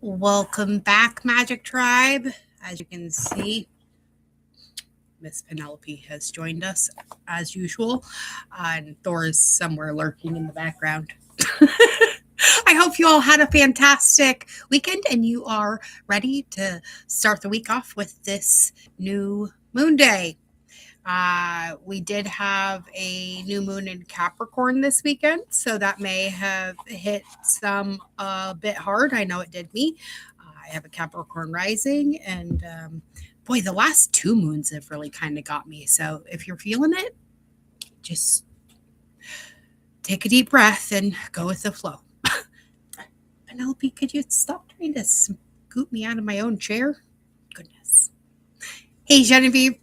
Welcome back, Magic Tribe. As you can see, Miss Penelope has joined us as usual, and Thor is somewhere lurking in the background. I hope you all had a fantastic weekend and you are ready to start the week off with this new moon day. We did have a new moon in Capricorn this weekend, so that may have hit some a bit hard. I know it did me. I have a Capricorn rising, and boy, the last two moons have really kind of got me. So if you're feeling it, just take a deep breath and go with the flow. Penelope, could you stop trying to scoot me out of my own chair? Goodness. Hey, Genevieve.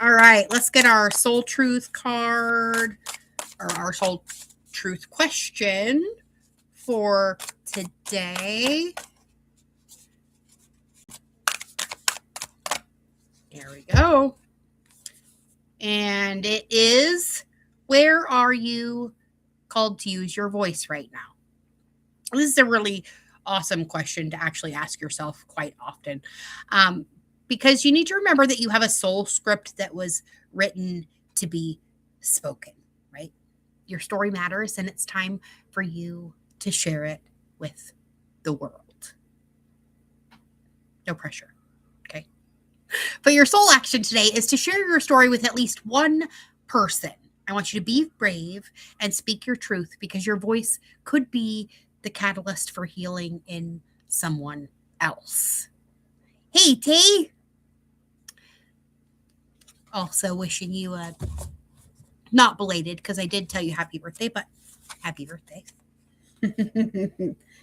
All right, let's get our soul truth card, or our soul truth question for today. There we go. And it is, where are you called to use your voice right now? This is a really awesome question to actually ask yourself quite often. Because you need to remember that you have a soul script that was written to be spoken, right? Your story matters, and it's time for you to share it with the world. No pressure, okay? But your soul action today is to share your story with at least one person. I want you to be brave and speak your truth, because your voice could be the catalyst for healing in someone else. Hey, T. Also wishing you a, not belated, because I did tell you happy birthday, but happy birthday.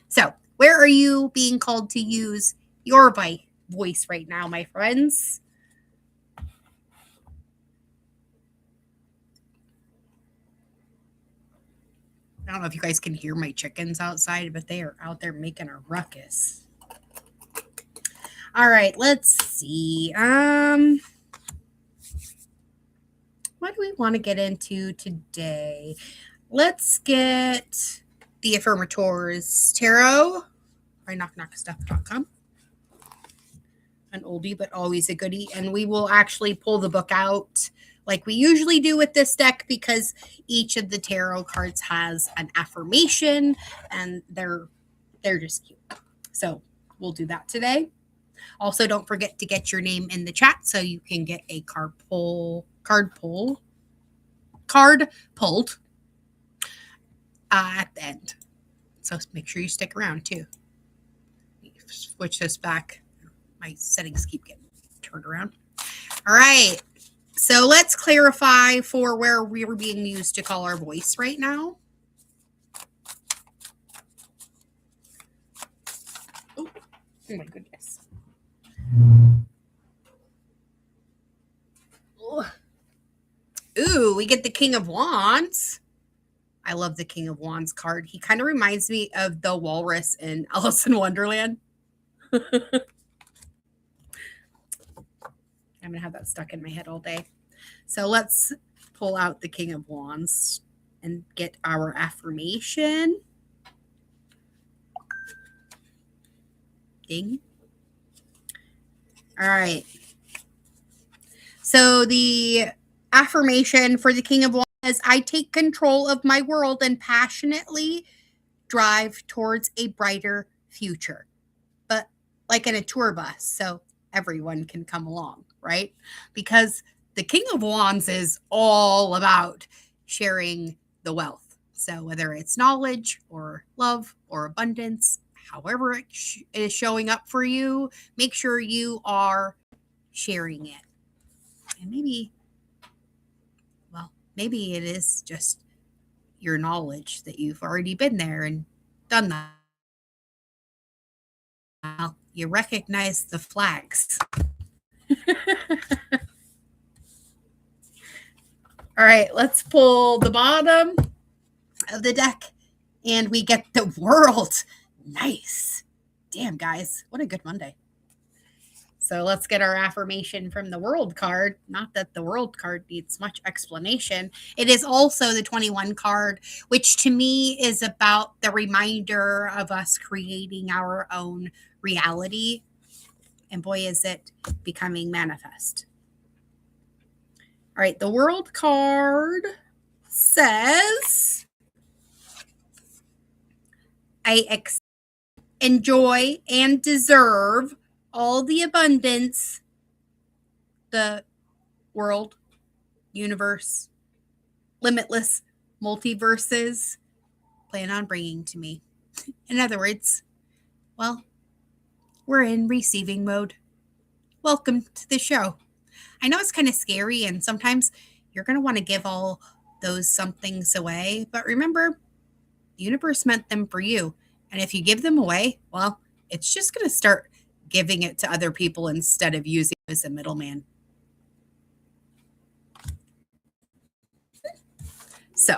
So, where are you being called to use your voice right now, my friends? I don't know if you guys can hear my chickens outside, but they are out there making a ruckus. All right, let's see. What do we want to get into today? Let's get the Affirmators Tarot by knockknockstuff.com. An oldie, but always a goodie. And we will actually pull the book out like we usually do with this deck, because each of the tarot cards has an affirmation, and they're just cute. So we'll do that today. Also, don't forget to get your name in the chat so you can get a card pulled at the end. So make sure you stick around too. Switch this back. My settings keep getting turned around. All right. So let's clarify for where we are being used to call our voice right now. Oh my goodness. Ooh, we get the King of Wands. I love the King of Wands card. He kind of reminds me of the walrus in Alice in Wonderland. I'm going to have that stuck in my head all day. So let's pull out the King of Wands and get our affirmation. Ding. All right. So the affirmation for the King of Wands is, I take control of my world and passionately drive towards a brighter future. But like in a tour bus, so everyone can come along, right? Because the King of Wands is all about sharing the wealth. So whether it's knowledge or love or abundance, however it is showing up for you, make sure you are sharing it. And maybe it is just your knowledge that you've already been there and done that. Well, you recognize the flags. All right, let's pull the bottom of the deck, and we get the World. Nice. Damn, guys, what a good Monday. So let's get our affirmation from the World card. Not that the World card needs much explanation. It is also the 21 card, which to me is about the reminder of us creating our own reality. And boy, is it becoming manifest. All right, the World card says, I enjoy and deserve all the abundance the world, universe, limitless multiverses plan on bringing to me. In other words, well, we're in receiving mode. Welcome to the show. I know it's kind of scary, and sometimes you're going to want to give all those somethings away, but remember, the universe meant them for you. And if you give them away, well, it's just going to start giving it to other people instead of using it as a middleman. So,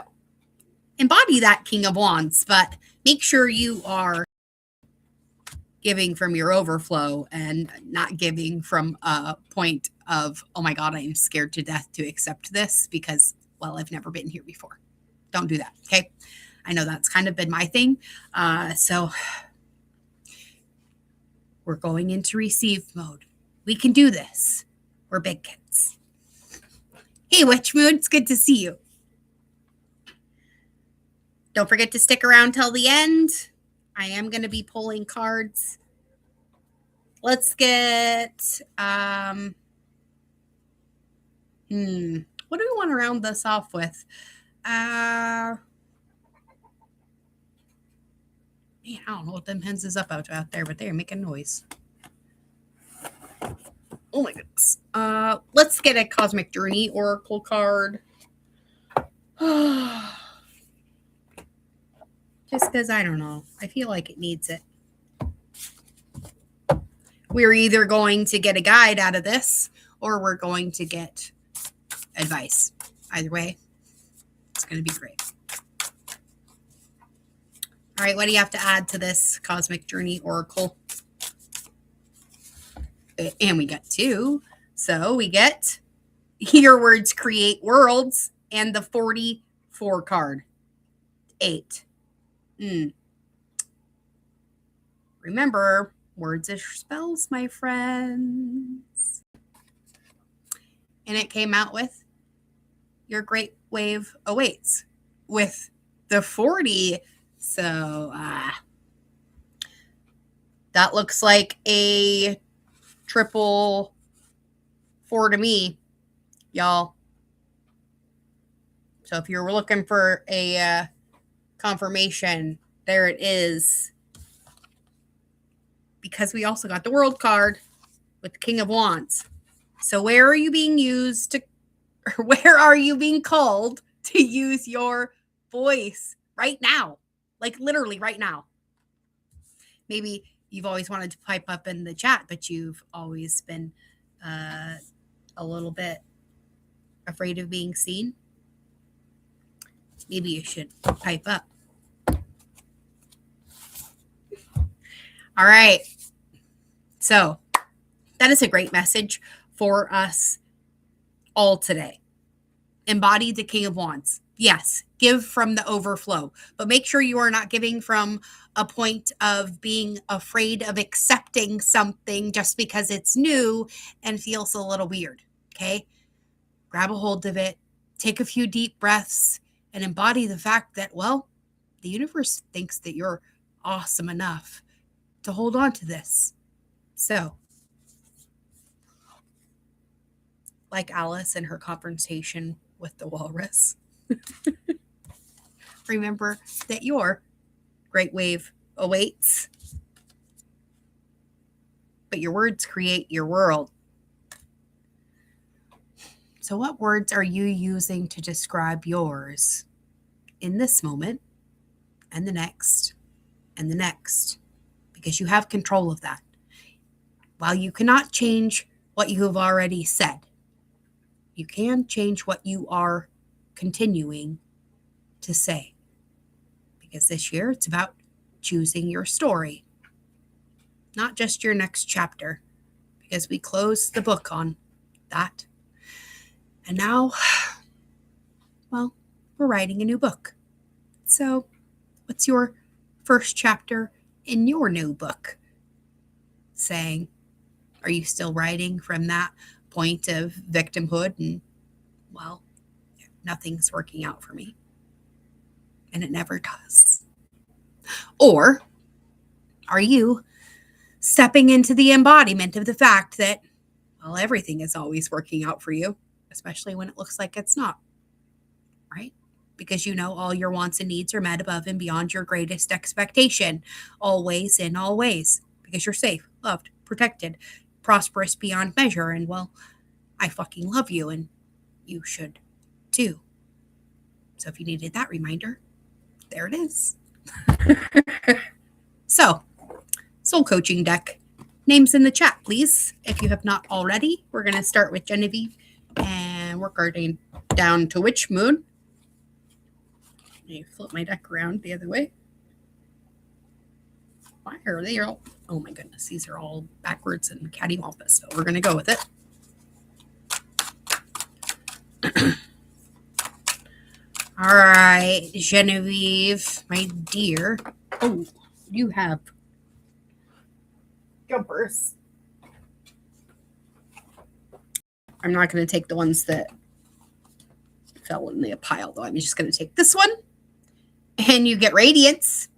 embody that King of Wands, but make sure you are giving from your overflow and not giving from a point of, oh my God, I'm scared to death to accept this because, well, I've never been here before. Don't do that, okay? I know that's kind of been my thing. So we're going into receive mode. We can do this. We're big kids. Hey, Witch Moon, it's good to see you. Don't forget to stick around till the end. I am going to be pulling cards. Let's get, what do we want to round this off with? Man, I don't know what them hens is up out there, but they're making noise. Oh my goodness. Let's get a Cosmic Journey Oracle card. Just because, I don't know. I feel like it needs it. We're either going to get a guide out of this, or we're going to get advice. Either way, it's going to be great. All right, what do you have to add to this Cosmic Journey Oracle? And we got 2. So we get your words create worlds and the 44 card. 8. Remember, words are spells, my friends. And it came out with your great wave awaits with the 40. So that looks like a triple 4 to me, y'all. So if you're looking for a confirmation, there it is. Because we also got the World card with the King of Wands. So where are you being used to, or where are you being called to use your voice right now? Like literally right now. Maybe you've always wanted to pipe up in the chat, but you've always been a little bit afraid of being seen. Maybe you should pipe up. All right. So that is a great message for us all today. Embody the King of Wands. Yes, give from the overflow, but make sure you are not giving from a point of being afraid of accepting something just because it's new and feels a little weird, okay? Grab a hold of it, take a few deep breaths, and embody the fact that, well, the universe thinks that you're awesome enough to hold on to this. So, like Alice in her confrontation with the walrus, remember that your great wave awaits, but your words create your world. So what words are you using to describe yours in this moment and the next and the next? Because you have control of that. While you cannot change what you have already said, you can change what you are continuing to say. Because this year it's about choosing your story, not just your next chapter. because we closed the book on that. And now, well, we're writing a new book. So, what's your first chapter in your new book saying? Are you still writing from that point of victimhood and, well, nothing's working out for me? And it never does. Or are you stepping into the embodiment of the fact that, well, everything is always working out for you, especially when it looks like it's not, right? Because you know all your wants and needs are met above and beyond your greatest expectation, always in all ways, because you're safe, loved, protected, prosperous beyond measure, and, well, I fucking love you, and you should too. So if you needed that reminder, there it is. So, soul coaching deck. Names in the chat, please, if you have not already. We're going to start with Genevieve and work our way down to Witch Moon. Let me flip my deck around the other way. Why are they all? Oh my goodness, these are all backwards and cattywampus, so we're going to go with it. All right, Genevieve, my dear. Oh, you have jumpers. I'm not going to take the ones that fell in the pile, though. I'm just going to take this one. And you get radiance.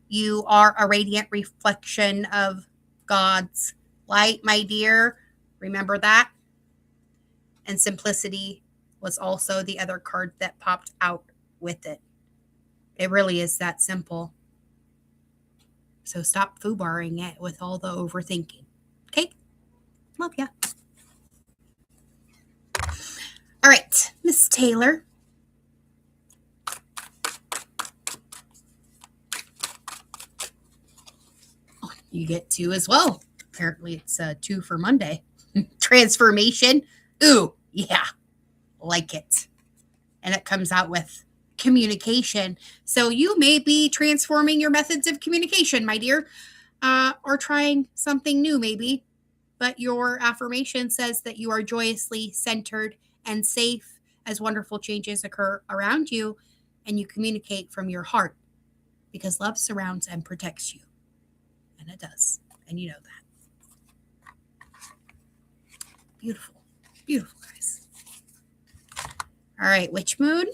You are a radiant reflection of God's light, my dear. Remember that? And simplicity was also the other card that popped out with it. It really is that simple. So stop foobarring it with all the overthinking. Okay? Love ya. All right, Miss Taylor. Oh, you get 2 as well. Apparently it's 2 for Monday. Transformation. Ooh, yeah. Like it. And it comes out with communication. So you may be transforming your methods of communication, my dear, or trying something new maybe. But your affirmation says that you are joyously centered and safe as wonderful changes occur around you, and you communicate from your heart because love surrounds and protects you. And it does. And you know that. Beautiful. Beautiful, guys. All right, Witch Moon.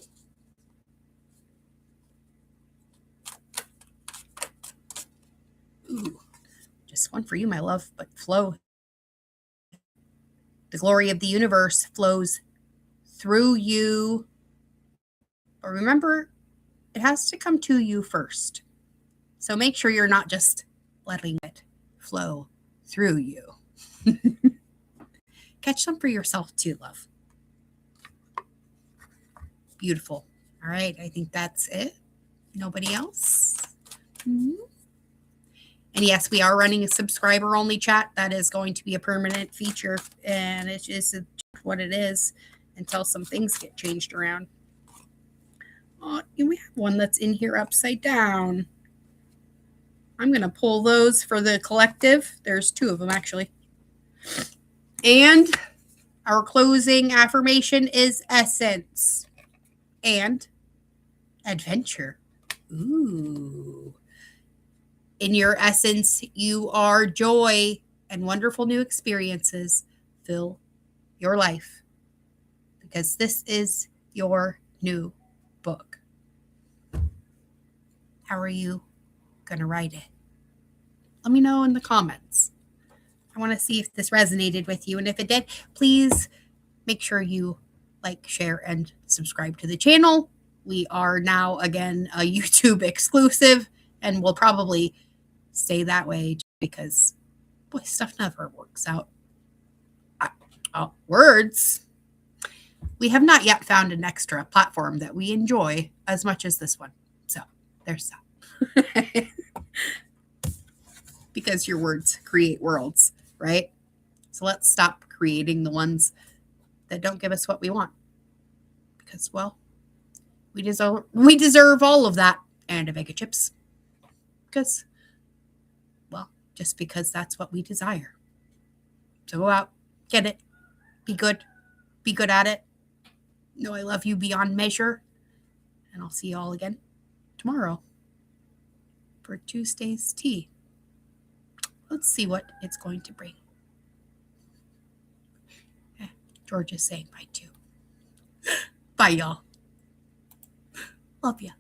Ooh, just one for you, my love, but flow. The glory of the universe flows through you. But remember, it has to come to you first. So make sure you're not just letting it flow through you. Catch some for yourself too, love. Beautiful. All right, I think that's it. Nobody else? Mm-hmm. And yes, we are running a subscriber-only chat. That is going to be a permanent feature, and it's just what it is until some things get changed around. Oh, and we have one that's in here upside down. I'm going to pull those for the collective. There's 2 of them, actually. And our closing affirmation is essence and adventure. Ooh. In your essence, you are joy and wonderful new experiences fill your life because this is your new book. How are you going to write it? Let me know in the comments. I want to see if this resonated with you. And if it did, please make sure you like, share, and subscribe to the channel. We are now, again, a YouTube exclusive, and we'll probably stay that way because, boy, stuff never works out. Words. We have not yet found an extra platform that we enjoy as much as this one. So there's that. Because your words create worlds, right? So let's stop creating the ones that don't give us what we want. Because, well, we deserve all of that and a bag of chips. Because, well, just because that's what we desire. So go out, get it, be good at it. Know I love you beyond measure. And I'll see you all again tomorrow for Tuesday's tea. Let's see what it's going to bring. George is saying bye too. Bye, y'all. Love ya.